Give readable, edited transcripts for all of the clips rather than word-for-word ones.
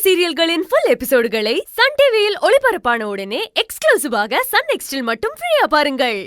சீரியல்களின் full எபிசோடுகளை Sun டிவியில் ஒளிபரப்பான உடனே எக்ஸ்க்ளூசிவாக சன் நெக்ஸ்டில் மட்டும் ஃப்ரீயா பாருங்கள்.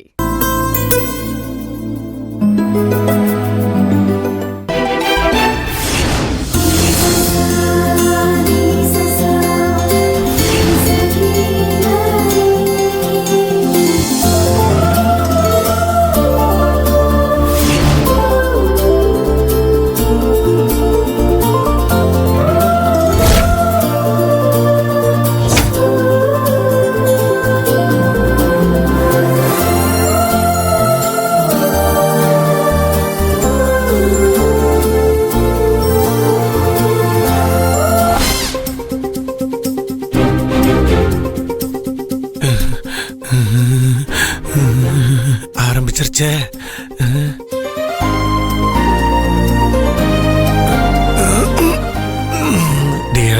ஆரம்பிச்சிருச்சே.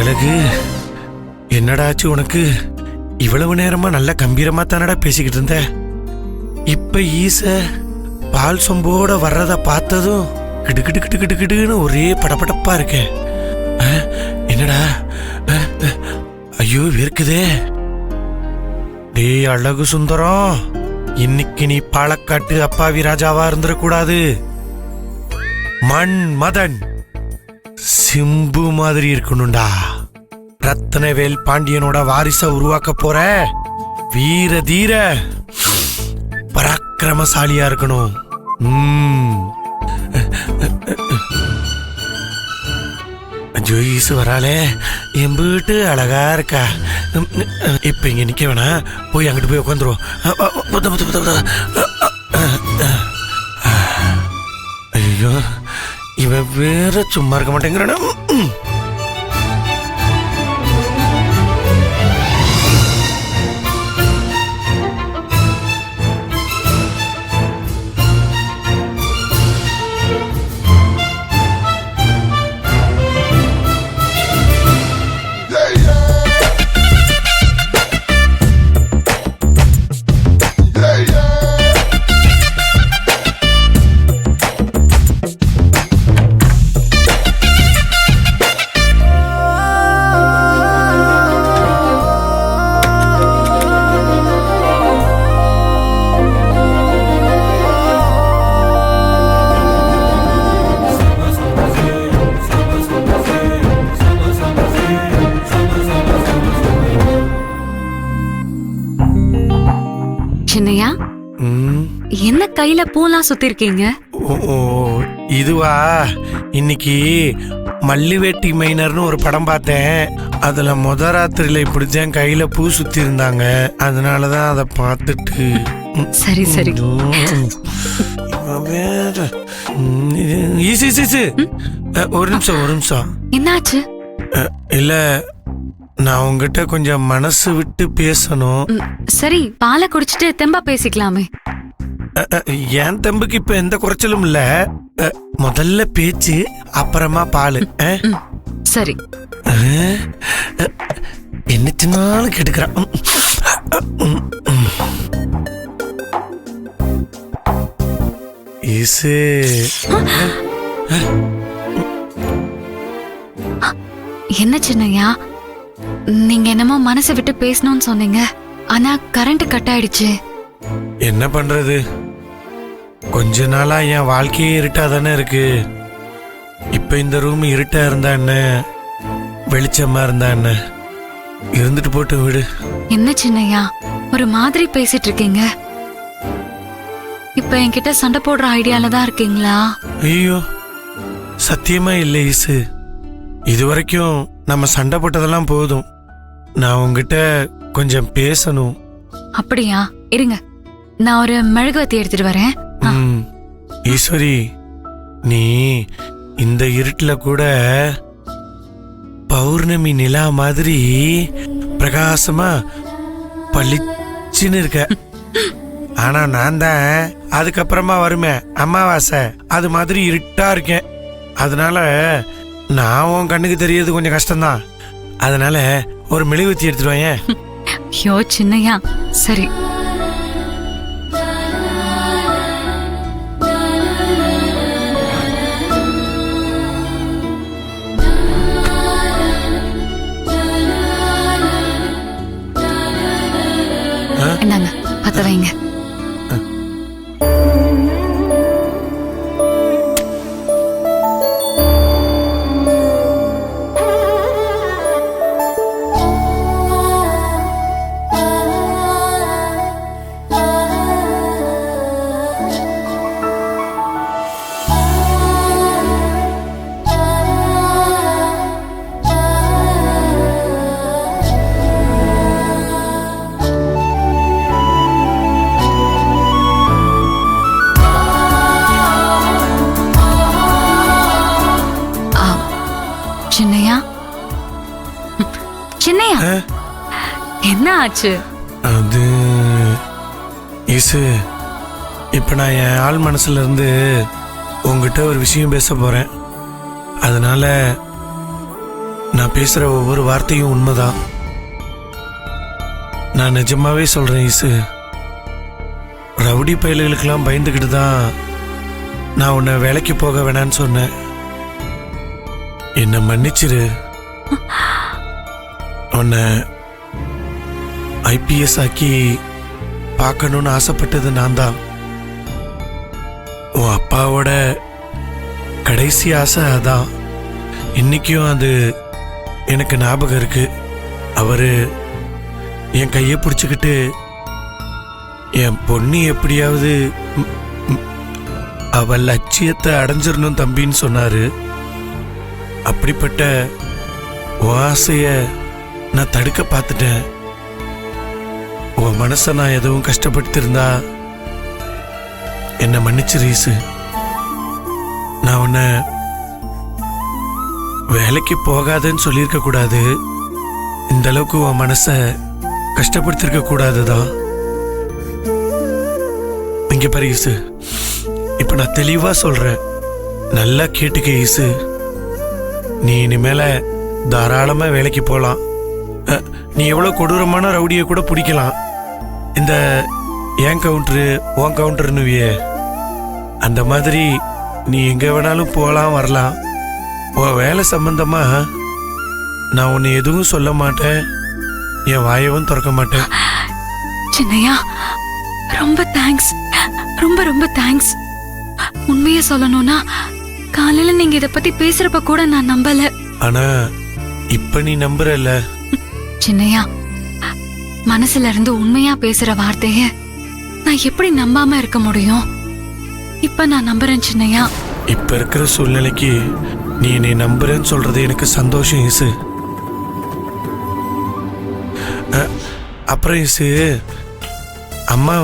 அழகு, என்னடாச்சு உனக்கு? இவ்வளவு நேரமா நல்ல கம்பீரமா தானடா பேசிக்கிட்டு இருந்த. இப்ப ஈச பால் சொம்போட வர்றத பார்த்ததும் கிடுக்கிட்டு கிட்டு கிட்டு கிட்டுன்னு ஒரே படபடப்பா இருக்க. என்னடா? ஐயோ வேர்க்குதே. டேய் அழகு சுந்தரம், இன்னைக்கு நீ பாலக்காட்டு அப்பாவி ராஜாவா இருந்துடக்கூடாது. மண் மதன் சிம்பு மாதிரி இருக்கணும்டா. ரத்னவேல் பாண்டியனோட வாரிச உருவாக்க போற வீர தீர பராக்கிரமசாலியா இருக்கணும். ஜோயிஸ் வராளே, எம்பிட்டு அழகா இருக்கா. இப்ப இங்க நிக்க வேணா, போய் அங்கிட்டு போய் உட்காந்துருவோம். ஐயோ இவ வேற சும்மா இருக்க மாட்டேங்கிறானா. சின்னையா, என்ன கையில பூலாம் சுத்தி இருக்கீங்க? இதுவா, இன்னைக்கு மல்லிவேட்டி மைனர்னு ஒரு படம் பார்த்தேன். அதுல முத ராத்திரியில இப்படித்தான் கையில பூ சுத்தி இருந்தாங்க. அதனாலதான் அதை பார்த்துட்டு. சரி சரி. ஒரு நிமிஷம். என்னாச்சு? இல்ல, நான் உங்ககிட்ட கொஞ்சம் மனசு விட்டு பேசணும். சரி, பாலை குடிச்சிட்டு தெம்பா பேசிக்கலாமே. என் தெம்புக்கு இப்ப எந்த குறைச்சலும் இல்ல. முதல்ல பேச்சு, அப்புறமா பாலு. சரி. என்ன சின்னாலும் கேட்டுக்கிறான். என்ன சின்னையா, நீங்க என்னமோ மனசை விட்டு பேசணும்னு சொன்னீங்க, ஆனா கரண்ட் கட் ஆயிடுச்சு. என்ன பண்றது? கொஞ்ச நாளா என் வாழ்க்கையே இருட்டா தானே இருக்கு. இப்ப இந்த ரூம் இருட்டா இருந்தா என்ன, வெளிச்சமா இருந்தா என்ன, இருந்துட்டு போட்டு விடு. என்ன சின்னையா, ஒரு மாதிரி பேசிட்டு இருக்கீங்க? இப்ப என்கிட்ட சண்டை போடுற ஐடியால தான் இருக்கீங்களா? ஐயோ சத்தியமா இல்லை ஈசு. இதுவரைக்கும் நம்ம சண்டை போட்டதெல்லாம் போதும். நான் உங்ககிட்ட கொஞ்சம் பேசணும். அப்படியா? இருங்க, நான் ஒரு மெழுகுவத்தி எடுத்துட்டு வரேன். ஈஸ்வரி, நீ இந்த இருட்டுல கூட பௌர்ணமி நிலா மாதிரி பிரகாசமா பளிச்சுன்னு இருக்க. ஆனா நான் தான் அதுக்கப்புறமா வருமே அமாவாசை, அது மாதிரி இருட்டா இருக்கேன். அதனால நான் உன் கண்ணுக்கு தெரியறது கொஞ்சம் கஷ்டம்தான். அதனால ஒரு மெழுகுவத்தி எடுத்துட்டு வாயேன். ஐயோ சின்னையா, சரி. அதை வைங்க. சின்னையா, சின்னையா, என்ன ஆச்சு? அது இசு, இப்ப நான் என் ஆள் மனசுல இருந்து உங்ககிட்ட ஒரு விஷயம் பேச போறேன். அதனால நான் பேசுற ஒவ்வொரு வார்த்தையும் உண்மைதான். நான் நிஜமாவே சொல்றேன் இசு. ரவுடி பயல்களுக்கெல்லாம் பயந்துக்கிட்டு தான் நான் உன்னை வேலைக்கு போக வேணான்னு சொன்னேன். என்ன மன்னிச்சிரு. உன்னை IPS ஆக்கி பார்க்கணும்னு ஆசைப்பட்டது நான் தான். உன் அப்பாவோட கடைசி ஆசை அதான். இன்னைக்கும் அது எனக்கு ஞாபகம் இருக்கு. அவரு என் கையை பிடிச்சிக்கிட்டு என் பொண்ணு எப்படியாவது அவள் லட்சியத்தை அடைஞ்சிடணும் தம்பின்னு சொன்னாரு. அப்படிப்பட்ட ஆசைய நான் தடுக்க பார்த்துட்டேன். உன் மனசை நான் எதுவும் கஷ்டப்படுத்திருந்தா என்னை மன்னிச்சிரு. நான் உன்னை வேலைக்கு போகாதன்னு சொல்லியிருக்க கூடாது. இந்த அளவுக்கு உன் மனசை கஷ்டப்படுத்திருக்க கூடாதுதான். இங்க பாரு ஈசு, இப்ப நான் தெளிவா சொல்றேன், நல்லா கேட்டுக்க ஈசு. நீ இனிமேல தாராளமா வேலைக்கு போலாம். நீ எவ்வளவு கொடூரமான ரவுடியை கூட பிடிக்கலாம். இந்த ஏன் கவுண்டரு உன் கவுண்டர்னுவியே அந்த மாதிரி நீ எங்க வேணாலும் போகலாம் வரலாம். உன் வேலை சம்பந்தமா நான் உன்னை எதுவும் சொல்ல மாட்டேன், என் வாயவும் திறக்க மாட்டேன். சின்னையா, ரொம்ப தேங்க்ஸ், ரொம்ப ரொம்ப தேங்க்ஸ். உண்மையை சொல்லணும்னா காலையில நீங்க இத பத்தி பேசுறப்ப கூட நான் நம்பல. ஆனா இப்ப நீ நம்புறல. சின்னையா, மனசுல இருந்து உண்மையா பேசுற வார்த்தைய நான் எப்படி நம்பாம இருக்க முடியும்? இப்ப நான் நம்புறேன் சின்னையா. இப்ப இருக்கிற சூழ்நிலைக்கு நீ என்னை நம்புறேன்னு சொல்றது எனக்கு சந்தோஷம் இசு. அப்புறம் இசு, அம்மா